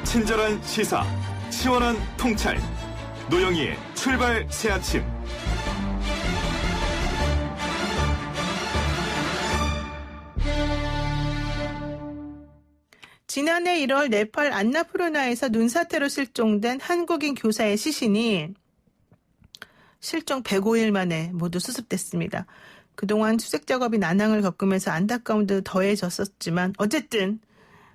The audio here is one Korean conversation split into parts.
친절한 시사, 시원한 통찰. 노영희의 출발 새아침. 지난해 1월 네팔 안나푸르나에서 눈사태로 실종된 한국인 교사의 시신이 실종 105일 만에 모두 수습됐습니다. 그동안 수색 작업이 난항을 겪으면서 안타까움도 더해졌었지만 어쨌든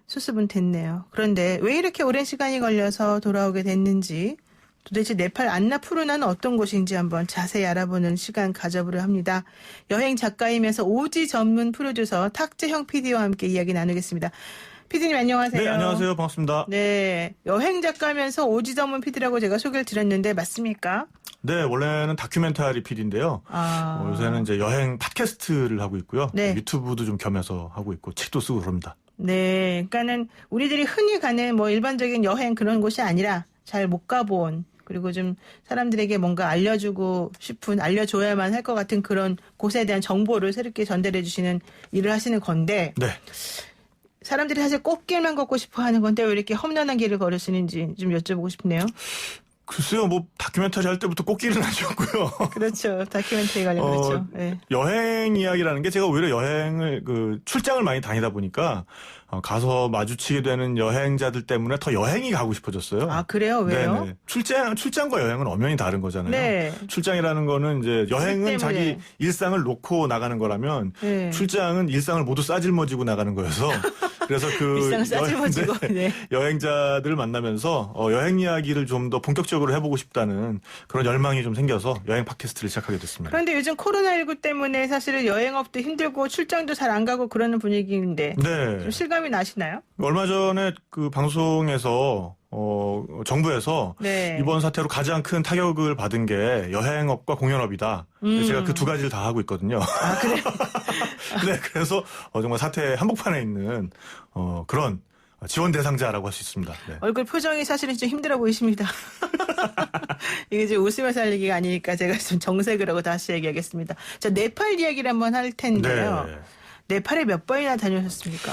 수습은 됐네요. 그런데 왜 이렇게 오랜 시간이 걸려서 돌아오게 됐는지, 도대체 네팔 안나푸르나는 어떤 곳인지 한번 자세히 알아보는 시간 가져보려 합니다. 여행 작가이면서 오지 전문 프로듀서 탁재형 PD와 함께 이야기 나누겠습니다. PD님 안녕하세요. 네, 안녕하세요. 반갑습니다. 네, 여행 작가면서 오지 전문 PD라고 제가 소개를 드렸는데 맞습니까? 네, 원래는 다큐멘터리 PD인데요. 요새는 이제 여행 팟캐스트를 하고 있고요. 네. 유튜브도 좀 겸해서 하고 있고 책도 쓰고 그럽니다. 네, 그러니까는 우리들이 흔히 가는 뭐 일반적인 여행 그런 곳이 아니라 잘 못 가본, 그리고 좀 사람들에게 뭔가 알려주고 싶은, 알려줘야만 할 것 같은 그런 곳에 대한 정보를 새롭게 전달해 주시는 일을 하시는 건데, 네. 사람들이 사실 꽃길만 걷고 싶어 하는 건데 왜 이렇게 험난한 길을 걸으시는지 좀 여쭤보고 싶네요. 글쎄요, 뭐 다큐멘터리 할 때부터 꽃길은 아니었고요. 그렇죠. 다큐멘터리 관련 그렇죠. 네. 여행 이야기라는 게 제가 오히려 여행을 출장을 많이 다니다 보니까 가서 마주치게 되는 여행자들 때문에 더 여행이 가고 싶어졌어요. 아, 그래요? 왜요? 네네. 출장과 여행은 엄연히 다른 거잖아요. 네. 출장이라는 거는 이제 여행은 자기 일상을 놓고 나가는 거라면 네. 출장은 일상을 모두 싸질머지고 나가는 거여서 그래서 일상을 싸질머지고 네. 여행자들을 만나면서 여행 이야기를 좀 더 본격적으로 해보고 싶다는 그런 열망이 좀 생겨서 여행 팟캐스트를 시작하게 됐습니다. 그런데 요즘 코로나19 때문에 사실은 여행업도 힘들고 출장도 잘 안 가고 그러는 분위기인데 네. 좀 실감이 나시나요? 얼마 전에 그 방송에서 정부에서 네. 이번 사태로 가장 큰 타격을 받은 게 여행업과 공연업이다. 제가 그 두 가지를 다 하고 있거든요. 아, 그래요? 네, 그래서 정말 사태 한복판에 있는 그런 지원 대상자라고 할 수 있습니다. 네. 얼굴 표정이 사실은 좀 힘들어 보이십니다. 이게 이제 웃으면서 할 얘기가 아니니까 제가 좀 정색을 하고 다시 얘기하겠습니다. 자, 네팔 이야기를 한번 할 텐데요. 네. 네팔에 몇 번이나 다녀오셨습니까?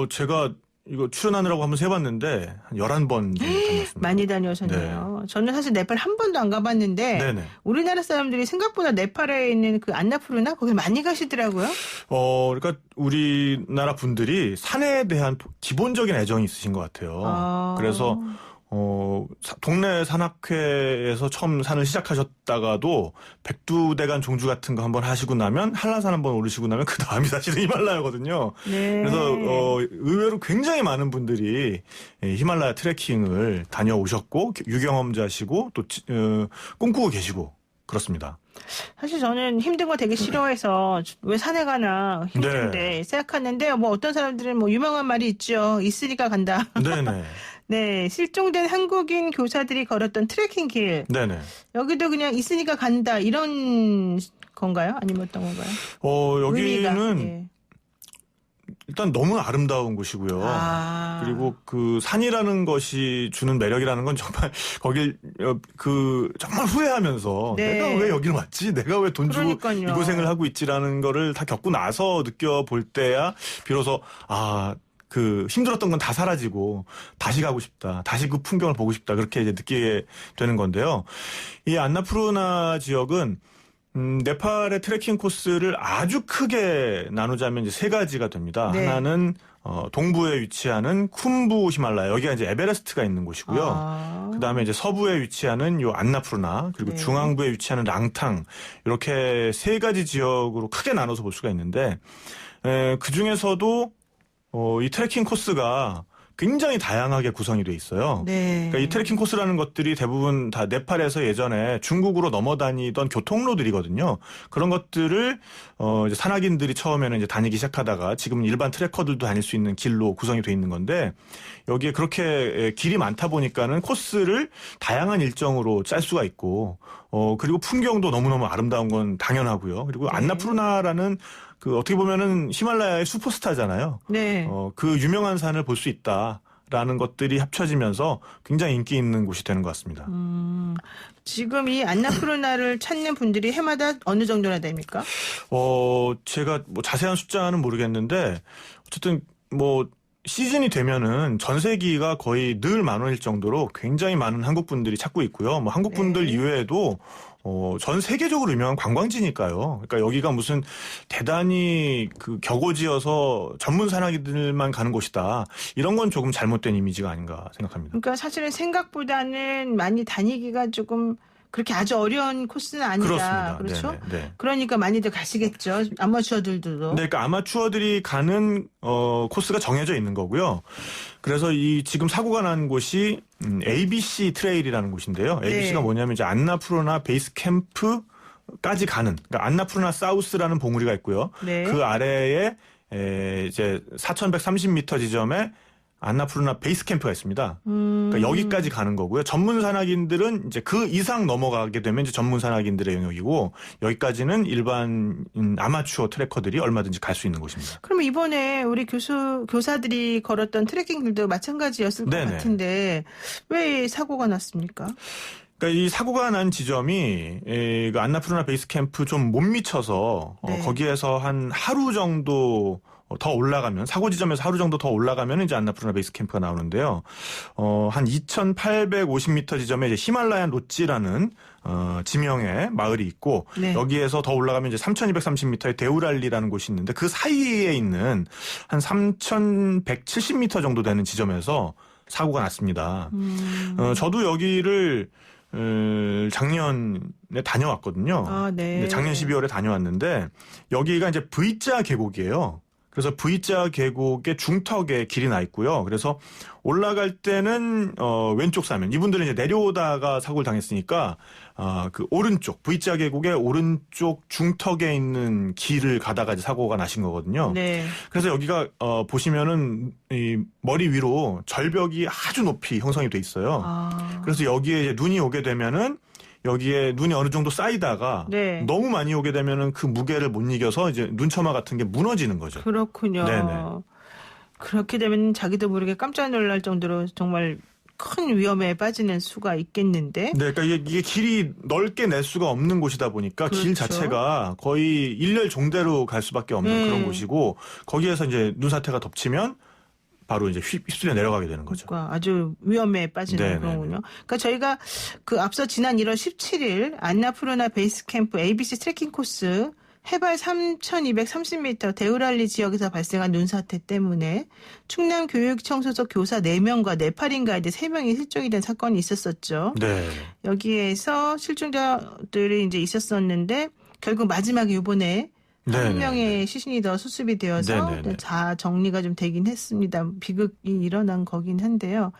제가 이거 출연하느라고 한번 세봤는데 한 11번 정도 다녔습니다. 많이 다녀오셨네요. 네. 저는 사실 네팔 한 번도 안 가봤는데 네네. 우리나라 사람들이 생각보다 네팔에 있는 그 안나푸르나 거기 많이 가시더라고요. 그러니까 우리나라 분들이 산에 대한 기본적인 애정이 있으신 것 같아요. 그래서 동네 산악회에서 처음 산을 시작하셨다가도 백두대간 종주 같은 거 한번 하시고 나면 한라산 한번 오르시고 나면 그 다음이 사실은 히말라야거든요. 네. 그래서 의외로 굉장히 많은 분들이 히말라야 트레킹을 다녀오셨고 유경험자시고 또 꿈꾸고 계시고 그렇습니다. 사실 저는 힘든 거 되게 싫어해서 왜 산에 가나 힘든데 네. 생각하는데 뭐 어떤 사람들은 뭐 유명한 말이 있죠. 있으니까 간다. 네네. 네, 실종된 한국인 교사들이 걸었던 트레킹 길. 네네. 여기도 그냥 있으니까 간다 이런 건가요? 아니면 어떤 건가요? 여기는 네. 일단 너무 아름다운 곳이고요. 그리고 그 산이라는 것이 주는 매력이라는 건 정말 거길 정말 후회하면서 네. 내가 왜 여기를 왔지? 내가 왜 돈 주고 그러니까요. 이 고생을 하고 있지라는 거를 다 겪고 나서 느껴볼 때야 비로소 그 힘들었던 건 다 사라지고 다시 가고 싶다. 다시 그 풍경을 보고 싶다. 그렇게 이제 느끼게 되는 건데요. 이 안나푸르나 지역은 네팔의 트레킹 코스를 아주 크게 나누자면 이제 세 가지가 됩니다. 네. 하나는 동부에 위치하는 쿰부 히말라야. 여기가 이제 에베레스트가 있는 곳이고요. 그다음에 이제 서부에 위치하는 요 안나푸르나, 그리고 네. 중앙부에 위치하는 랑탕. 이렇게 세 가지 지역으로 크게 나눠서 볼 수가 있는데 그 중에서도 이 트레킹 코스가 굉장히 다양하게 구성이 돼 있어요. 네. 그러니까 이 트레킹 코스라는 것들이 대부분 다 네팔에서 예전에 중국으로 넘어다니던 교통로들이거든요. 그런 것들을 이제 산악인들이 처음에는 이제 다니기 시작하다가 지금은 일반 트레커들도 다닐 수 있는 길로 구성이 돼 있는 건데 여기에 그렇게 길이 많다 보니까는 코스를 다양한 일정으로 짤 수가 있고 그리고 풍경도 너무너무 아름다운 건 당연하고요. 그리고 네. 안나푸르나라는 어떻게 보면은 히말라야의 슈퍼스타잖아요. 네. 그 유명한 산을 볼 수 있다라는 것들이 합쳐지면서 굉장히 인기 있는 곳이 되는 것 같습니다. 지금 이 안나푸르나를 찾는 분들이 해마다 어느 정도나 됩니까? 제가 뭐 자세한 숫자는 모르겠는데 어쨌든 뭐 시즌이 되면은 전세기가 거의 늘 만원일 정도로 굉장히 많은 한국 분들이 찾고 있고요. 뭐 한국 분들 네. 이외에도 전 세계적으로 유명한 관광지니까요. 그러니까 여기가 무슨 대단히 그 격오지어서 전문 산악인들만 가는 곳이다. 이런 건 조금 잘못된 이미지가 아닌가 생각합니다. 그러니까 사실은 생각보다는 많이 다니기가 조금 그렇게 아주 어려운 코스는 아니다. 그렇습니다. 그렇죠? 네네, 네. 그러니까 많이들 가시겠죠. 아마추어들도. 네, 그러니까 아마추어들이 가는 코스가 정해져 있는 거고요. 그래서 이 지금 사고가 난 곳이 ABC 트레일이라는 곳인데요. ABC가 네. 뭐냐면 이제 안나푸르나 베이스 캠프까지 가는, 그러니까 안나푸르나 사우스라는 봉우리가 있고요. 네. 그 아래에 이제 4,130m 지점에 안나푸르나 베이스 캠프가 있습니다. 그러니까 여기까지 가는 거고요. 전문 산악인들은 이제 그 이상 넘어가게 되면 이제 전문 산악인들의 영역이고 여기까지는 일반 아마추어 트래커들이 얼마든지 갈 수 있는 곳입니다. 그러면 이번에 우리 교사들이 걸었던 트레킹들도 마찬가지였을 것 네네. 같은데 왜 사고가 났습니까? 그러니까 이 사고가 난 지점이 그 안나푸르나 베이스 캠프 좀 못 미쳐서 네. 거기에서 한 하루 정도 더 올라가면 사고 지점에서 하루 정도 더 올라가면 이제 안나푸르나 베이스 캠프가 나오는데요. 한 2,850m 지점에 이제 히말라얀 로찌라는 지명의 마을이 있고 네. 여기에서 더 올라가면 이제 3,230m의 데우랄리라는 곳이 있는데 그 사이에 있는 한 3,170m 정도 되는 지점에서 사고가 났습니다. 저도 여기를 작년에 다녀왔거든요. 아, 네. 작년 12월에 다녀왔는데 여기가 이제 V자 계곡이에요. 그래서 V자 계곡의 중턱에 길이 나 있고요. 그래서 올라갈 때는 왼쪽 사면 이분들은 이제 내려오다가 사고를 당했으니까 그 오른쪽 V자 계곡의 오른쪽 중턱에 있는 길을 가다가 이제 사고가 나신 거거든요. 네. 그래서 여기가 보시면은 이 머리 위로 절벽이 아주 높이 형성이 돼 있어요. 아. 그래서 여기에 이제 눈이 오게 되면은 여기에 눈이 어느 정도 쌓이다가 네. 너무 많이 오게 되면은 그 무게를 못 이겨서 이제 눈처마 같은 게 무너지는 거죠. 그렇군요. 네네. 그렇게 되면 자기도 모르게 깜짝 놀랄 정도로 정말 큰 위험에 빠지는 수가 있겠는데. 네, 그러니까 이게 길이 넓게 낼 수가 없는 곳이다 보니까 길 그렇죠. 자체가 거의 일렬 종대로 갈 수밖에 없는 그런 곳이고 거기에서 이제 눈사태가 덮치면 바로 이제 휩쓸려 내려가게 되는 거죠. 그러니까 아주 위험에 빠지는 네네네. 그런군요. 그러니까 저희가 그 앞서 지난 1월 17일 안나푸르나 베이스 캠프 ABC 트레킹 코스 해발 3,230m 데우랄리 지역에서 발생한 눈사태 때문에 충남교육청 소속 교사 4명과 네팔인 가이드 3명이 실종이 된 사건이 있었었죠. 네. 여기에서 실종자들이 이제 있었었는데 결국 마지막에 이번에 한 네네네. 명의 시신이 더 수습이 되어서 네네네. 자 정리가 좀 되긴 했습니다. 비극이 일어난 거긴 한데요.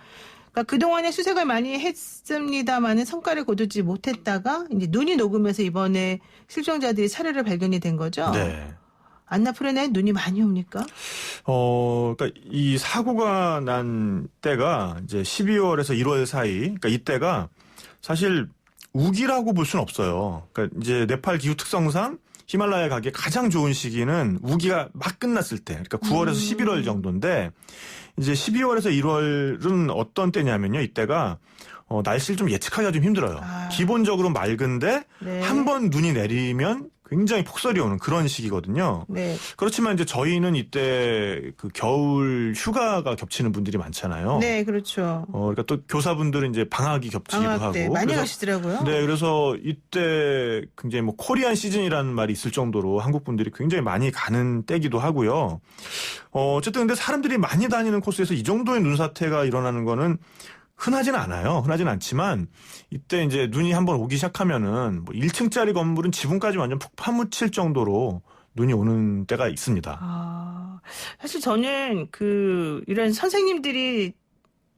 그러니까 그동안에 수색을 많이 했습니다만은 성과를 거두지 못했다가 이제 눈이 녹으면서 이번에 실종자들이 차례로 발견이 된 거죠. 네. 안나푸르나에 눈이 많이 옵니까? 그러니까 이 사고가 난 때가 이제 12월에서 1월 사이, 그러니까 이때가 사실 우기라고 볼 수는 없어요. 그러니까 이제 네팔 기후 특성상 히말라야 가기에 가장 좋은 시기는 우기가 막 끝났을 때, 그러니까 9월에서 11월 정도인데 이제 12월에서 1월은 어떤 때냐면요, 이때가 날씨를 좀 예측하기가 좀 힘들어요. 아. 기본적으로 맑은데 네. 한 번 눈이 내리면 굉장히 폭설이 오는 그런 시기거든요. 네. 그렇지만 이제 저희는 이때 그 겨울 휴가가 겹치는 분들이 많잖아요. 네, 그렇죠. 그러니까 또 교사분들은 이제 방학이 겹치기도 방학 때 하고. 많이 그래서 가시더라고요. 네, 그래서 이때 굉장히 뭐 코리안 시즌이라는 말이 있을 정도로 한국 분들이 굉장히 많이 가는 때기도 하고요. 어쨌든 근데 사람들이 많이 다니는 코스에서 이 정도의 눈사태가 일어나는 거는 흔하진 않아요. 흔하진 않지만 이때 이제 눈이 한번 오기 시작하면은 뭐 1층짜리 건물은 지붕까지 완전 푹 파묻힐 정도로 눈이 오는 때가 있습니다. 아, 사실 저는 이런 선생님들이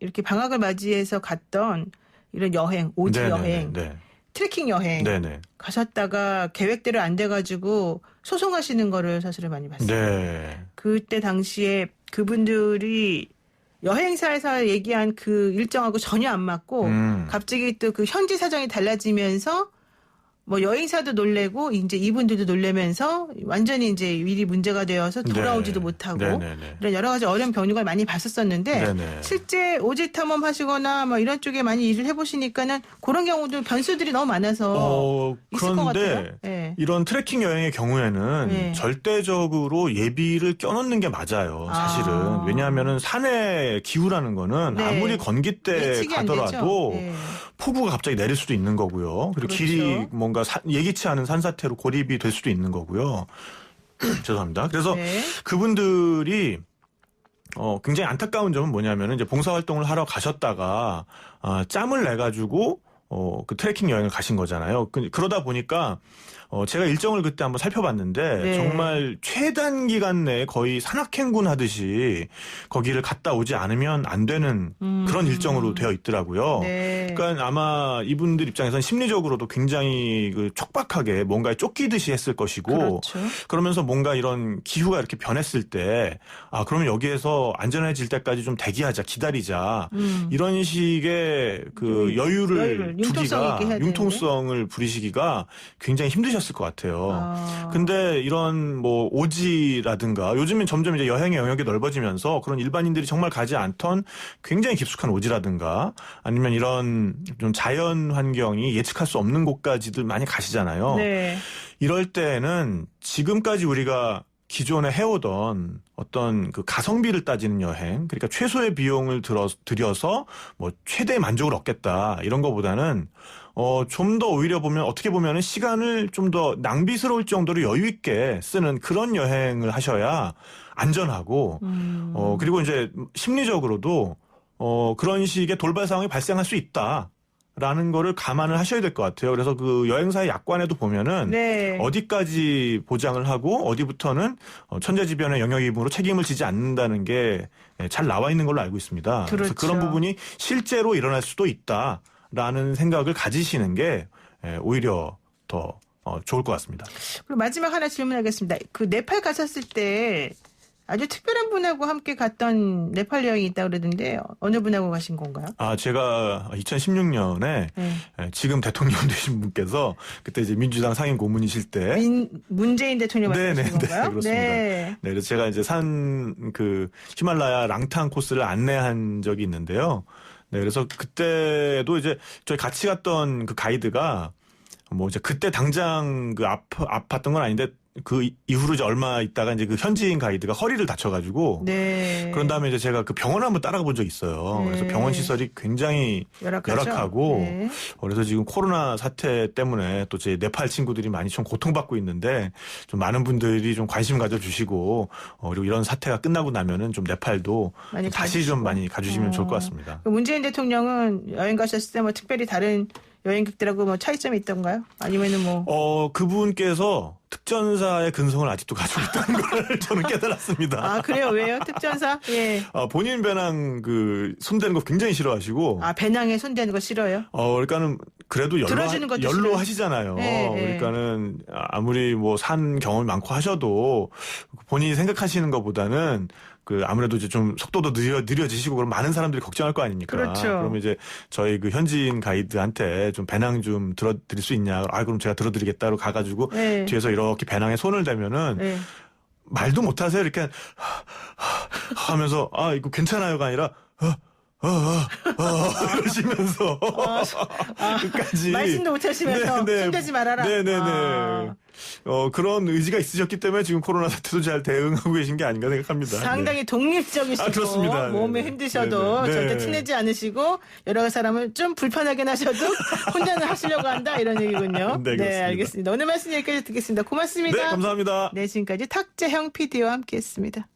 이렇게 방학을 맞이해서 갔던 이런 여행, 오지 여행, 네. 트레킹 여행 네네. 가셨다가 계획대로 안 돼가지고 소송하시는 거를 사실은 많이 봤어요. 네. 그때 당시에 그분들이 여행사에서 얘기한 그 일정하고 전혀 안 맞고 갑자기 또 그 현지 사정이 달라지면서 뭐 여행사도 놀래고 이제 이분들도 놀래면서 완전히 이제 일이 문제가 되어서 돌아오지도 네. 못하고 네네네. 이런 여러 가지 어려운 병력을 많이 봤었었는데 네네. 실제 오지 탐험하시거나 뭐 이런 쪽에 많이 일을 해보시니까는 그런 경우도 변수들이 너무 많아서 있을 것 그런데 같아요. 네. 네. 이런 트레킹 여행의 경우에는 네. 절대적으로 예비를 껴놓는 게 맞아요. 사실은. 아. 왜냐하면은 산의 기후라는 거는 네. 아무리 건기 때 예측이 안 되죠. 가더라도 네. 폭우가 갑자기 내릴 수도 있는 거고요. 그리고 그렇죠. 길이 뭔가 예기치 않은 산사태로 고립이 될 수도 있는 거고요. 죄송합니다. 그래서 네. 그분들이 굉장히 안타까운 점은 뭐냐면은 이제 봉사활동을 하러 가셨다가 짬을 내 가지고 그 트레킹 여행을 가신 거잖아요. 그러다 보니까 제가 일정을 그때 한번 살펴봤는데 네. 정말 최단 기간 내에 거의 산악행군 하듯이 거기를 갔다 오지 않으면 안 되는 그런 일정으로 되어 있더라고요. 네. 그러니까 아마 이분들 입장에서는 심리적으로도 굉장히 그 촉박하게 뭔가에 쫓기듯이 했을 것이고 그렇죠. 그러면서 뭔가 이런 기후가 이렇게 변했을 때 그러면 여기에서 안전해질 때까지 좀 대기하자, 기다리자 이런 식의 그 여유를 융통성 두기가 있게 해야 되는데. 융통성을 부리시기가 굉장히 힘드셨을 것 같아요. 근데 이런 뭐 오지라든가 요즘엔 점점 이제 여행의 영역이 넓어지면서 그런 일반인들이 정말 가지 않던 굉장히 깊숙한 오지라든가 아니면 이런 좀 자연 환경이 예측할 수 없는 곳까지들 많이 가시잖아요. 네. 이럴 때는 지금까지 우리가 기존에 해오던 어떤 그 가성비를 따지는 여행, 그러니까 최소의 비용을 들여서 뭐 최대의 만족을 얻겠다 이런 거보다는 좀 더 오히려 보면 어떻게 보면은 시간을 좀 더 낭비스러울 정도로 여유 있게 쓰는 그런 여행을 하셔야 안전하고 그리고 이제 심리적으로도 그런 식의 돌발 상황이 발생할 수 있다. 라는 거를 감안을 하셔야 될 것 같아요. 그래서 그 여행사의 약관에도 보면은 네. 어디까지 보장을 하고 어디부터는 천재지변의 영역임으로 책임을 지지 않는다는 게 잘 나와 있는 걸로 알고 있습니다. 그렇죠. 그래서 그런 부분이 실제로 일어날 수도 있다라는 생각을 가지시는 게 오히려 더 좋을 것 같습니다. 그리고 마지막 하나 질문하겠습니다. 그 네팔 가셨을 때 아주 특별한 분하고 함께 갔던 네팔 여행이 있다고 그러던데 어느 분하고 가신 건가요? 제가 2016년에 지금 대통령 되신 분께서 그때 이제 민주당 상임 고문이실 때 문재인 대통령 말씀하신 네, 건가요? 그렇습니다. 네, 그래서 제가 이제 그 히말라야 랑탕 코스를 안내한 적이 있는데요. 네, 그래서 그때도 이제 저희 같이 갔던 그 가이드가 뭐 이제 그때 당장 그 아팠던 건 아닌데 그 이후로 이제 얼마 있다가 이제 그 현지인 가이드가 허리를 다쳐가지고 네. 그런 다음에 이제 제가 그 병원 한번 따라가 본 적이 있어요. 네. 그래서 병원 시설이 굉장히 열악하고 네. 그래서 지금 코로나 사태 때문에 또 제 네팔 친구들이 많이 좀 고통받고 있는데 좀 많은 분들이 좀 관심 가져주시고 그리고 이런 사태가 끝나고 나면은 좀 네팔도 많이 다시 좀 많이 가주시면 좋을 것 같습니다. 문재인 대통령은 여행 가셨을 때 뭐 특별히 다른 여행객들하고 뭐 차이점이 있던가요? 아니면은 뭐 그분께서 특전사의 근성을 아직도 가지고 있다는 걸 저는 깨달았습니다. 그래요? 왜요? 특전사? 예. 본인 배낭 손대는 거 굉장히 싫어하시고. 배낭에 손대는 거 싫어요? 그러니까는 그래도 들어주는 것도 연로 싫어요. 하시잖아요. 네, 그러니까는 아무리 뭐 산 경험이 많고 하셔도 본인이 생각하시는 것보다는 아무래도 이제 좀 속도도 느려지시고 그럼 많은 사람들이 걱정할 거 아닙니까? 그렇죠. 그러면 이제 저희 그 현지인 가이드한테 좀 배낭 좀 들어드릴 수 있냐? 그럼 제가 들어드리겠다로 가가지고 뒤에서 이렇게 배낭에 손을 대면은 말도 못하세요. 이렇게 하면서 이거 괜찮아요가 아니라 이러시면서 끝까지 말씀도 못하시면서 손대지 말아라. 네네네. 그런 의지가 있으셨기 때문에 지금 코로나 사태도 잘 대응하고 계신 게 아닌가 생각합니다. 상당히 독립적이시고 그렇습니다. 몸이 힘드셔도 절대 티내지 않으시고 여러 사람을 좀 불편하게 하셔도 혼자는 하시려고 한다 이런 얘기군요. 네, 알겠습니다. 오늘 말씀 여기까지 듣겠습니다. 고맙습니다. 네, 감사합니다. 네, 지금까지 탁재형 PD와 함께했습니다.